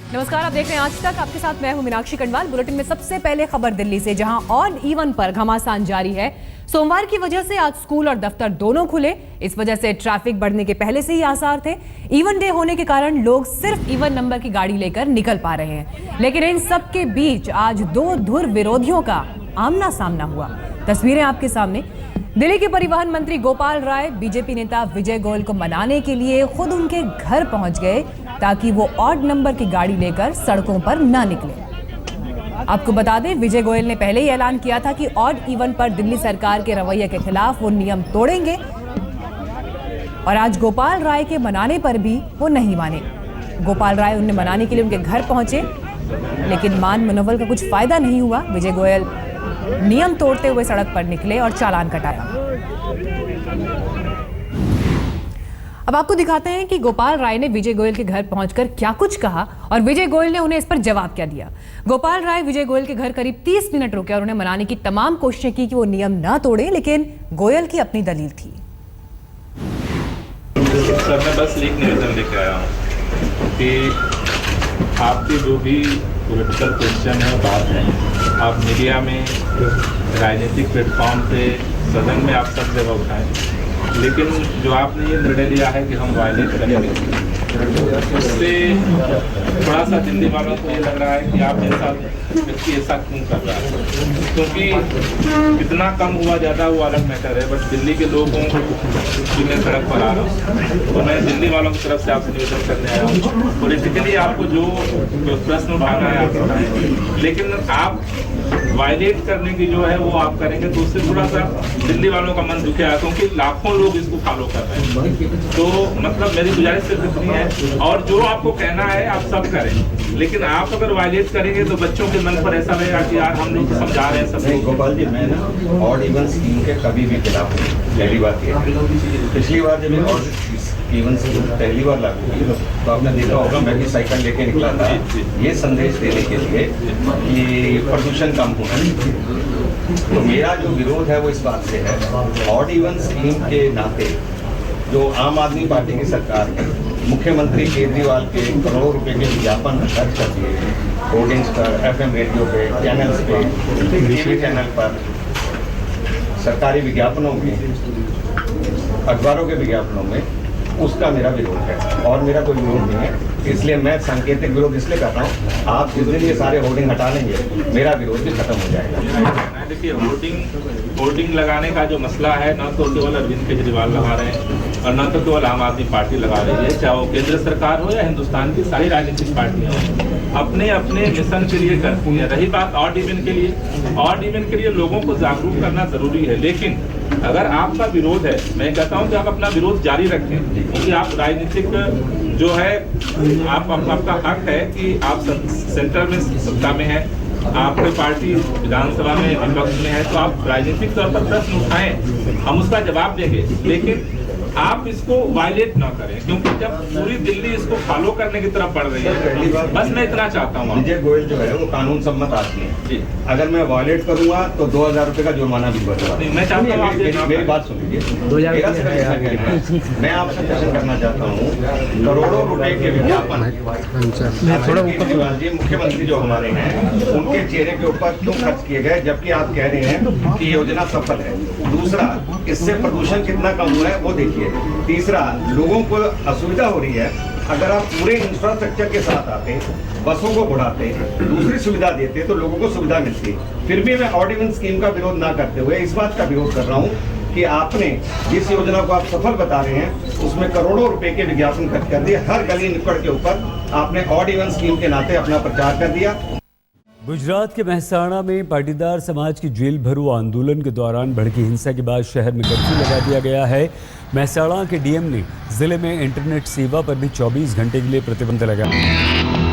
नमस्कार, आप देख रहे हैं आज तक। आपके साथ मैं हूं मीनाक्षी कंडवाल। बुलेटिन में सबसे पहले खबर दिल्ली से, जहां ऑड इवन पर घमासान जारी है। सोमवार की वजह से आज स्कूल और दफ्तर दोनों खुले। इस वजह से ट्रैफिक बढ़ने के पहले से ही आसार थे। इवन डे होने के कारण लोग सिर्फ इवन नंबर की गाड़ी लेकर निकल पा रहे हैं, लेकिन इन सब के बीच आज दो धुर विरोधियों का आमना सामना हुआ। तस्वीरें आपके सामने। दिल्ली के परिवहन मंत्री गोपाल राय बीजेपी नेता विजय गोयल को मनाने के लिए खुद उनके घर पहुंच गए, ताकि वो ऑड नंबर की गाड़ी लेकर सड़कों पर न निकले। आपको बता दें, विजय गोयल ने पहले ही ऐलान किया था कि ऑड इवन पर दिल्ली सरकार के रवैये के खिलाफ वो नियम तोड़ेंगे, और आज गोपाल राय के मनाने पर भी वो नहीं माने। गोपाल राय उन्हें मनाने के लिए उनके घर पहुंचे, लेकिन मान मनोबल का कुछ फायदा नहीं हुआ। विजय गोयल नियम तोड़ते हुए सड़क पर निकले और चालान कटाया। अब आपको दिखाते हैं कि गोपाल राय ने विजय गोयल के घर पहुंचकर क्या कुछ कहा और विजय गोयल ने उन्हें इस पर जवाब क्या दिया। गोपाल राय विजय गोयल के घर करीब 30 मिनट रुके और उन्हें मनाने की तमाम कोशिशें की कि वो नियम न तोड़े, लेकिन गोयल की अपनी दलील थी। सर, मैं बस एक निवेदन लेके आया हूँ कि आपके जो भी पॉलिटिकल क्वेश्चन है, बात है, आप मीडिया में, राजनीतिक प्लेटफॉर्म पे, सदन में आप सब जगह उठाएं, लेकिन जो आपने ये निर्णय लिया है कि हम वायलेट करेंगे, उससे थोड़ा सा दिल्ली वालों को ये लग रहा है कि आप ऐसा व्यक्ति ऐसा क्यों कर रहा है, क्योंकि कितना कम हुआ ज़्यादा वो अलग मैटर है, बट दिल्ली के लोगों की मैं सड़क पर आ रहा हूँ, तो मैं दिल्ली वालों की तरफ से आपसे निवेदन करने आया हूँ। पॉलिटिकली आपको जो प्रश्न उठाना है आप उठाएं, लेकिन आप वायलेट करने की जो है वो आप करेंगे तो उससे थोड़ा सा दिल्ली वालों का मन दुखेगा, क्योंकि लाखों लोग इसको फॉलो कर रहे हैं। तो मतलब मेरी गुजारिश सिर्फ इतनी है, और जो आपको कहना है आप सब करें, लेकिन आप अगर वायलेट करेंगे तो बच्चों के मन पर ऐसा रहेगा कि यार हम लोग समझा रहे हैं सब। गोपाल जी, मैं ना ऑड इवन स्कीम के कभी भी खिलाफ हूँ। पहली बात ये, पिछली बार जब ऑड इवन स्कीम पहली बार लागू हुई तो आपने देखा होगा, मैं भी साइकिल लेके निकला था ये संदेश देने के लिए कि प्रदूषण कम होना चाहिए। तो मेरा जो विरोध है वो इस बात से है, ऑड इवन स्कीम के नाते जो आम आदमी पार्टी की सरकार है, मुख्यमंत्री केजरीवाल के करोड़ों रुपए के विज्ञापन खर्च कर दिए होर्डिंग्स पर, FM रेडियो पे, चैनल्स पे, TV चैनल पर, सरकारी विज्ञापनों में, अखबारों के विज्ञापनों में, उसका मेरा विरोध है। और मेरा कोई विरोध नहीं है, इसलिए मैं सांकेतिक विरोध इसलिए कर रहा हूँ, आप जिस दिन ये सारे होर्डिंग हटा लेंगे मेरा विरोध भी खत्म हो जाएगा। देखिए, होर्डिंग लगाने का जो मसला है, ना तो केवल अरविंद केजरीवाल लगा रहे हैं और ना तो केवल आम आदमी पार्टी लगा रही है, चाहे वो केंद्र सरकार हो या हिंदुस्तान की सारी राजनीतिक पार्टियां हो, अपने अपने मिशन के लिए करती है। रही बात ऑड इवन के लिए, ऑड इवन के लिए लोगों को जागरूक करना जरूरी है, लेकिन अगर आपका विरोध है, मैं कहता हूं कि आप अपना विरोध जारी रखें, क्योंकि आप राजनीतिक जो है आपका हक है कि आप सेंटर में सत्ता में है, आपकी पार्टी विधानसभा में विपक्ष में है, तो आप राजनीतिक तौर पर प्रश्न उठाएं, हम उसका जवाब देंगे, लेकिन आप इसको वायलेट ना करें, क्योंकि जब पूरी दिल्ली इसको फॉलो करने की तरफ बढ़ रही है। बस मैं इतना चाहता हूँ, विजय गोयल जो है वो कानून सम्मत आदमी है, अगर मैं वायलेट करूंगा तो 2000 रुपए का जुर्माना भी बढ़ेगा। मैं चाहता हूँ मेरी बात सुन लीजिए, मैं आपसे प्रश्न करना चाहता हूँ, करोड़ों रुपए के विज्ञापन केजरीवाल जी मुख्यमंत्री जो हमारे हैं उनके चेहरे के ऊपर क्यों खर्च किए गए, जबकि आप कह रहे हैं कि योजना सफल है। दूसरा, इससे प्रदूषण कितना कम हुआ है वो देखिए। तीसरा, लोगों को असुविधा हो रही है, अगर आप पूरे इंफ्रास्ट्रक्चर के साथ आते, बसों को बढ़ाते, दूसरी सुविधा देते तो लोगों को सुविधा मिलती। फिर भी मैं ऑड इवन स्कीम का विरोध ना करते हुए इस बात का विरोध कर रहा हूँ कि आपने जिस योजना को आप सफल बता रहे हैं उसमें करोड़ों रुपए के विज्ञापन खर्च कर दिए, हर गली नुक्कड़ के ऊपर आपने ऑड इवन स्कीम के नाते अपना प्रचार कर दिया। गुजरात के मेहसाणा में पाटीदार समाज की जेल भरो आंदोलन के दौरान भड़की हिंसा के बाद शहर में कर्फ्यू लगा दिया गया है। मेहसाणा के DM ने जिले में इंटरनेट सेवा पर भी 24 घंटे के लिए प्रतिबंध लगाया।